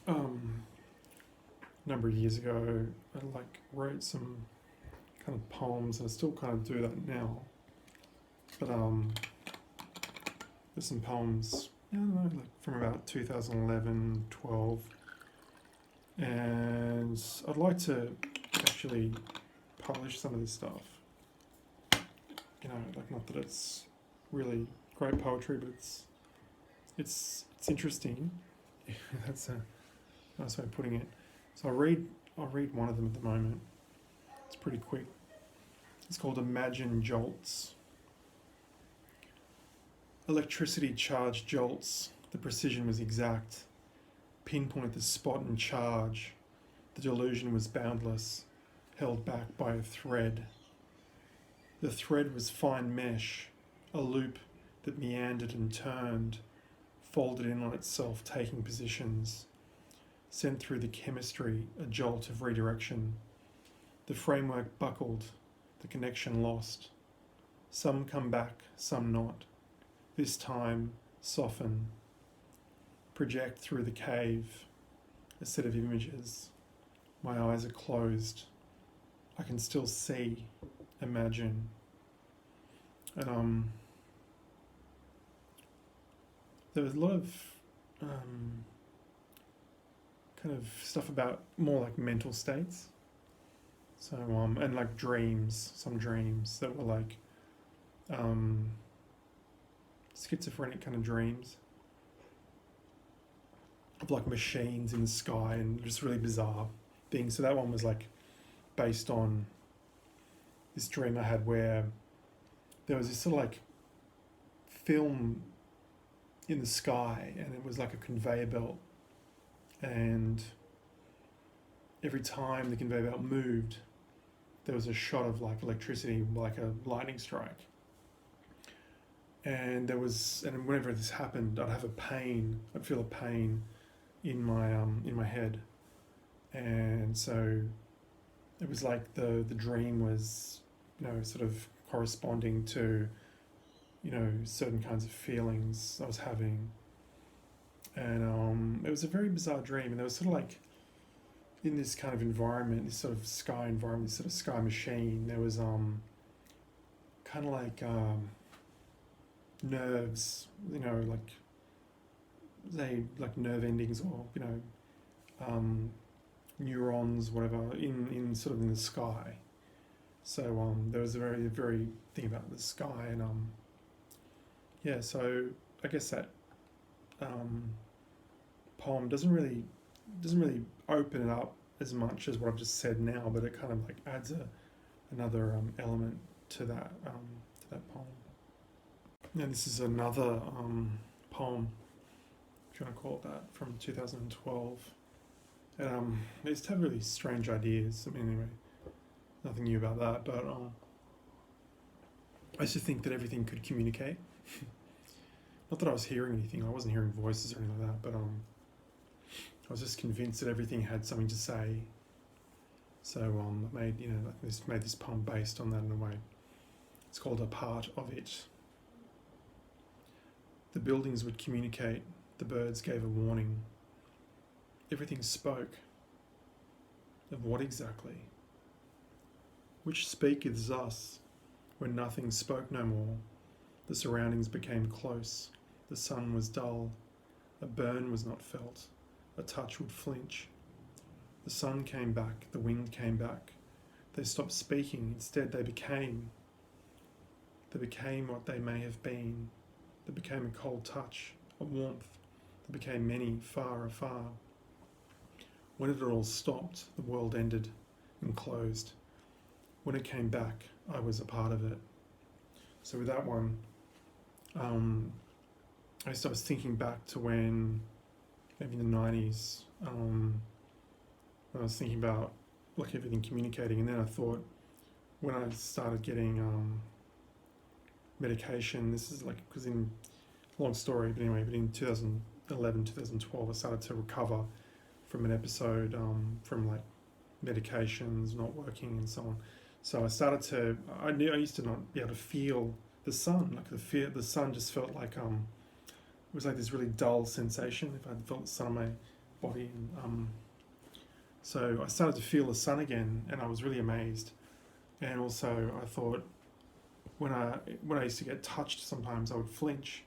Um, a number of years ago, I wrote some kind of poems, and I still kind of do that now. But there's some poems, I don't know, from about 2011, 12, and I'd like to actually publish some of this stuff. Not that it's really great poetry, but it's interesting. That's a nice way of putting it. So I'll read one of them at the moment. It's pretty quick. It's called Imagine Jolts. Electricity charged jolts. The precision was exact. Pinpoint the spot and charge. The delusion was boundless, held back by a thread. The thread was fine mesh, a loop that meandered and turned, folded in on itself, taking positions, sent through the chemistry a jolt of redirection. The framework buckled, the connection lost. Some come back, some not. This time, soften. Project through the cave, a set of images. My eyes are closed. I can still see, imagine. And there was a lot of kind of stuff about more like mental states. So and like dreams, some dreams that were like schizophrenic kind of dreams of like machines in the sky and just really bizarre things. So that one was like based on this dream I had where there was this sort of like film in the sky, and it was like a conveyor belt, and every time the conveyor belt moved there was a shot of like electricity, like a lightning strike. And whenever this happened, I'd feel a pain in my head. And so it was like the dream was, sort of corresponding to, certain kinds of feelings I was having. And it was a very bizarre dream, and there was sort of like, in this kind of environment, this sort of sky environment, this sort of sky machine, there was kind of like nerves, like nerve endings, or neurons, whatever, in sort of in the sky. So there was a very, very thing about the sky, and so I guess that poem doesn't really open it up as much as what I've just said now, but it kind of like adds another element to that poem. And this is another poem, if you want to call it that, from 2012. And I used to have really strange ideas. I mean, anyway, nothing new about that, but I used to think that everything could communicate. Not that I was hearing anything, I wasn't hearing voices or anything like that, but I was just convinced that everything had something to say. So I made this poem based on that in a way. It's called A Part of It. The buildings would communicate, the birds gave a warning. Everything spoke. Of what exactly? Which speaketh us when nothing spoke no more? The surroundings became close. The sun was dull. A burn was not felt. A touch would flinch. The sun came back. The wind came back. They stopped speaking. Instead, they became. They became what they may have been. They became a cold touch, a warmth. They became many, far afar. When it all stopped, the world ended and closed. When it came back, I was a part of it. So with that one, I was thinking back to when, maybe in the 90s, when I was thinking about like everything communicating, and then I thought, when I started getting medication, this is like, because long story, but in 2011, 2012, I started to recover from an episode from like medications not working and so on. So I started to, I used to not be able to feel the sun, like the sun just felt like, it was like this really dull sensation if I felt the sun on body. And so I started to feel the sun again, and I was really amazed. And also, I thought when I used to get touched, sometimes I would flinch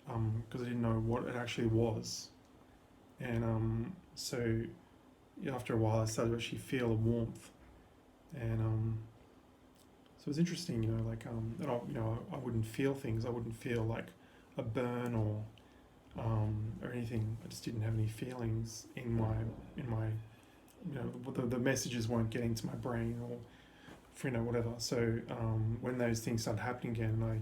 because I didn't know what it actually was. And so after a while, I started to actually feel a warmth, and so it was interesting, like and I wouldn't feel things. I wouldn't feel like a burn or anything. I just didn't have any feelings in my the messages weren't getting to my brain or whatever. So when those things started happening again, and I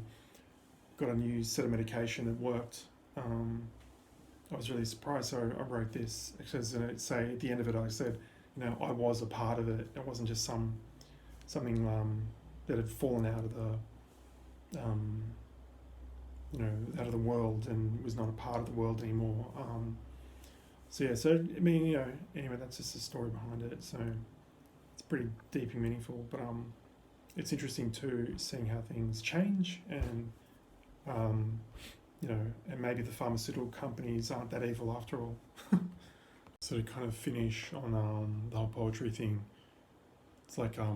got a new set of medication that worked. I was really surprised. So I wrote this. Actually, say at the end of it, I said, I was a part of it. It wasn't just something that had fallen out of out of the world and was not a part of the world anymore. So yeah. So I mean, anyway, that's just the story behind it. So it's pretty deep and meaningful. But it's interesting too, seeing how things change and. And maybe the pharmaceutical companies aren't that evil after all. So to kind of finish on the whole poetry thing, it's like I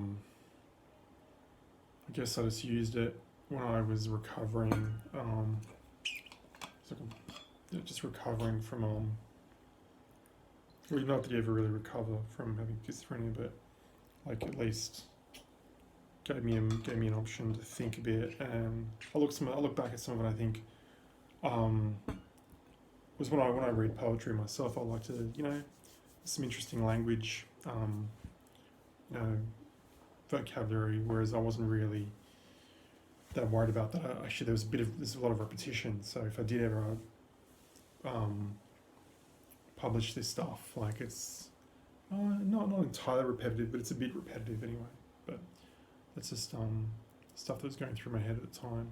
guess I just used it when I was recovering. It's like just recovering from well, not that you ever really recover from having schizophrenia, but like at least gave me an option to think a bit. And I look back at some of it. I think was when I read poetry myself. I like to some interesting language, vocabulary. Whereas I wasn't really that worried about that. Actually, there's a lot of repetition. So if I did ever publish this stuff, like it's not entirely repetitive, but it's a bit repetitive anyway. But that's just stuff that was going through my head at the time.